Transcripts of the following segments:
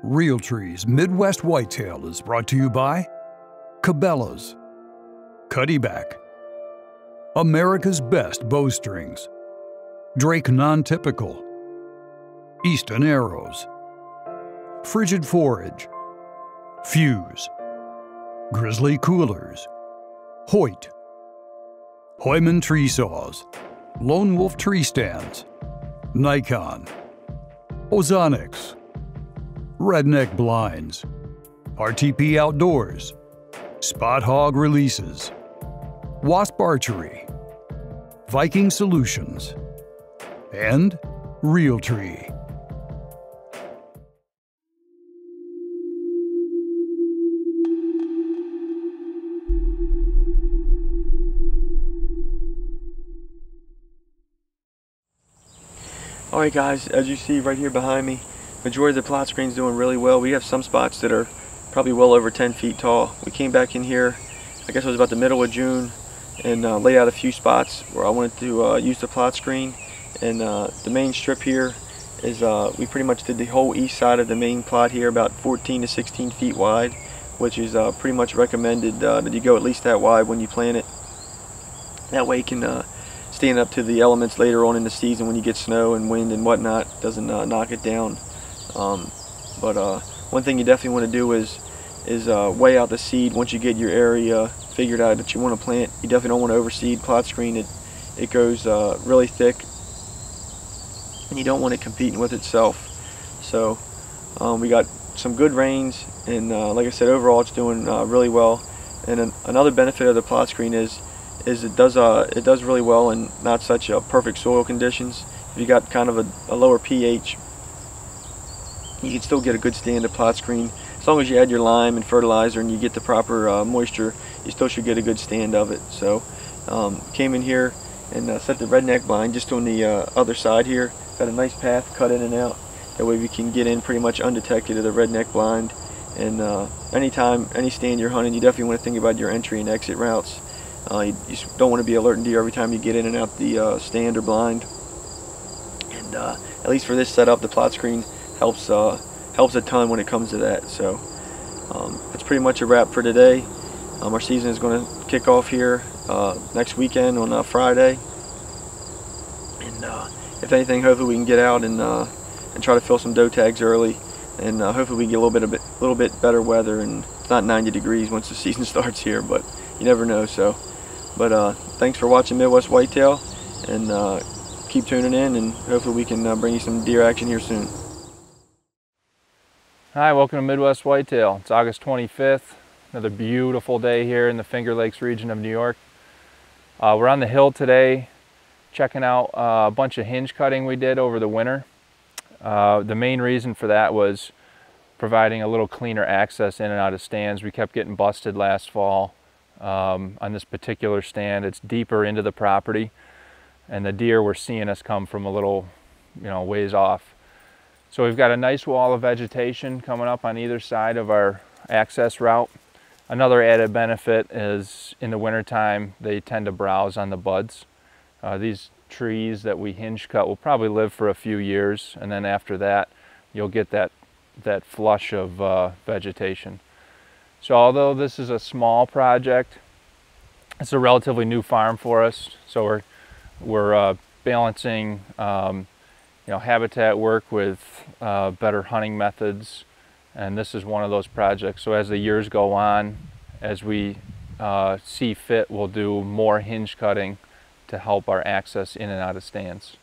Realtree's Midwest Whitetail is brought to you by Cabela's, Cuddyback, America's Best Bowstrings, Drake Non-Typical, Easton Arrows, Frigid Forage, Fuse, Grizzly Coolers, Hoyt, Hoyman Tree Saws, Lone Wolf Tree Stands, Nikon, Ozonics, Redneck Blinds, RTP Outdoors, Spot Hog Releases, Wasp Archery, Viking Solutions, and Realtree. Alright guys, as you see right here behind me, majority of the plot screen's doing really well. We have some spots that are probably well over 10 feet tall. We came back in here, I guess it was about the middle of June, and laid out a few spots where I wanted to use the plot screen. And the main strip here is, we pretty much did the whole east side of the main plot here, about 14 to 16 feet wide, which is pretty much recommended that you go at least that wide when you plant it. That way you can stand up to the elements later on in the season when you get snow and wind and whatnot. Doesn't knock it down. But one thing you definitely want to do is weigh out the seed once you get your area figured out that you want to plant. You definitely don't want to overseed plot screen. It goes really thick, and you don't want it competing with itself. So we got some good rains, and like I said, overall it's doing really well. And another benefit of the plot screen is it does really well in not such perfect soil conditions. If you got kind of a lower pH, you can still get a good stand of plot screen. As long as you add your lime and fertilizer and you get the proper moisture, you still should get a good stand of it. So came in here and set the redneck blind just on the other side here. Got a nice path cut in and out. That way we can get in pretty much undetected to the redneck blind. And anytime, any stand you're hunting, you definitely want to think about your entry and exit routes. You just don't want to be alerting deer every time you get in and out the stand or blind. And at least for this setup, the plot screen helps a ton when it comes to that. So that's pretty much a wrap for today. Our season is going to kick off here next weekend on Friday. And if anything, hopefully we can get out and try to fill some doe tags early. And hopefully we can get a little bit better weather. And it's not 90 degrees once the season starts here, but you never know. So. But thanks for watching Midwest Whitetail, and keep tuning in, and hopefully we can bring you some deer action here soon. Hi, welcome to Midwest Whitetail. It's August 25th, another beautiful day here in the Finger Lakes region of New York. We're on the hill today checking out a bunch of hinge cutting we did over the winter. The main reason for that was providing a little cleaner access in and out of stands. We kept getting busted last fall. On this particular stand, it's deeper into the property, and the deer were seeing us come from a little, ways off. So we've got a nice wall of vegetation coming up on either side of our access route. Another added benefit is in the wintertime, they tend to browse on the buds. These trees that we hinge cut will probably live for a few years, and then after that, you'll get that flush of vegetation. So although this is a small project, it's a relatively new farm for us. So we're balancing habitat work with better hunting methods, and this is one of those projects. So as the years go on, as we see fit, we'll do more hinge cutting to help our access in and out of stands.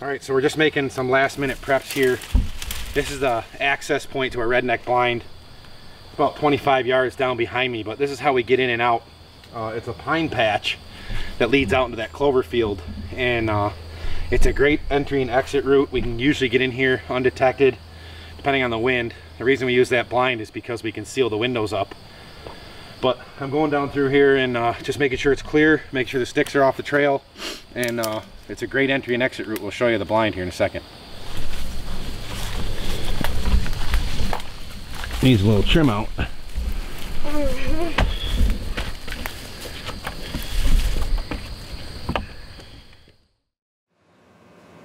Alright, so we're just making some last minute preps here. This is the access point to our redneck blind. It's about 25 yards down behind me, but this is how we get in and out. It's a pine patch that leads out into that clover field, and it's a great entry and exit route. We can usually get in here undetected depending on the wind. The reason we use that blind is because we can seal the windows up But I'm going down through here and just making sure it's clear, make sure the sticks are off the trail, and it's a great entry and exit route. We'll show you the blind here in a second. Needs a little trim out.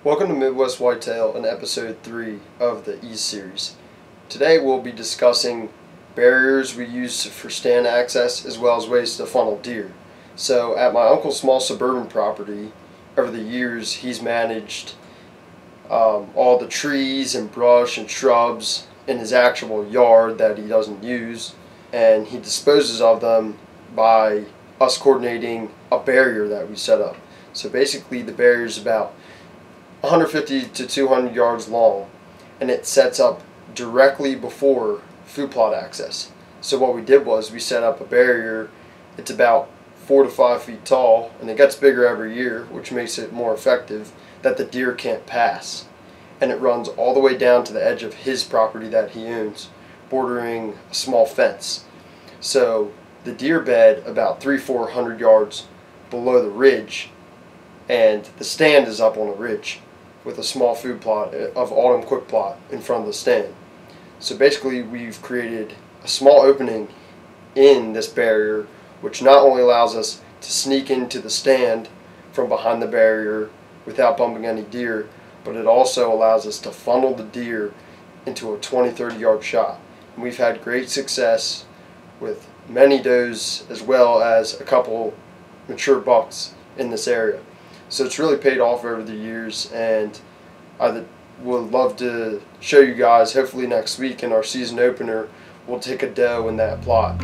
Welcome to Midwest Whitetail and episode 3 of the East series. Today we'll be discussing barriers we use for stand access as well as ways to funnel deer. So at my uncle's small suburban property, over the years he's managed all the trees and brush and shrubs in his actual yard that he doesn't use, and he disposes of them by us coordinating a barrier that we set up. So basically the barrier is about 150 to 200 yards long, and it sets up directly before food plot access. So what we did was we set up a barrier. It's about 4 to 5 feet tall, and it gets bigger every year, which makes it more effective, that the deer can't pass. And it runs all the way down to the edge of his property that he owns, bordering a small fence. So the deer bed about 300-400 yards below the ridge, and the stand is up on a ridge with a small food plot of autumn quick plot in front of the stand. So basically we've created a small opening in this barrier, which not only allows us to sneak into the stand from behind the barrier without bumping any deer, but it also allows us to funnel the deer into a 20-30 yard shot. And we've had great success with many does as well as a couple mature bucks in this area. So it's really paid off over the years, and I would love to show you guys, hopefully next week in our season opener, we'll take a doe in that plot.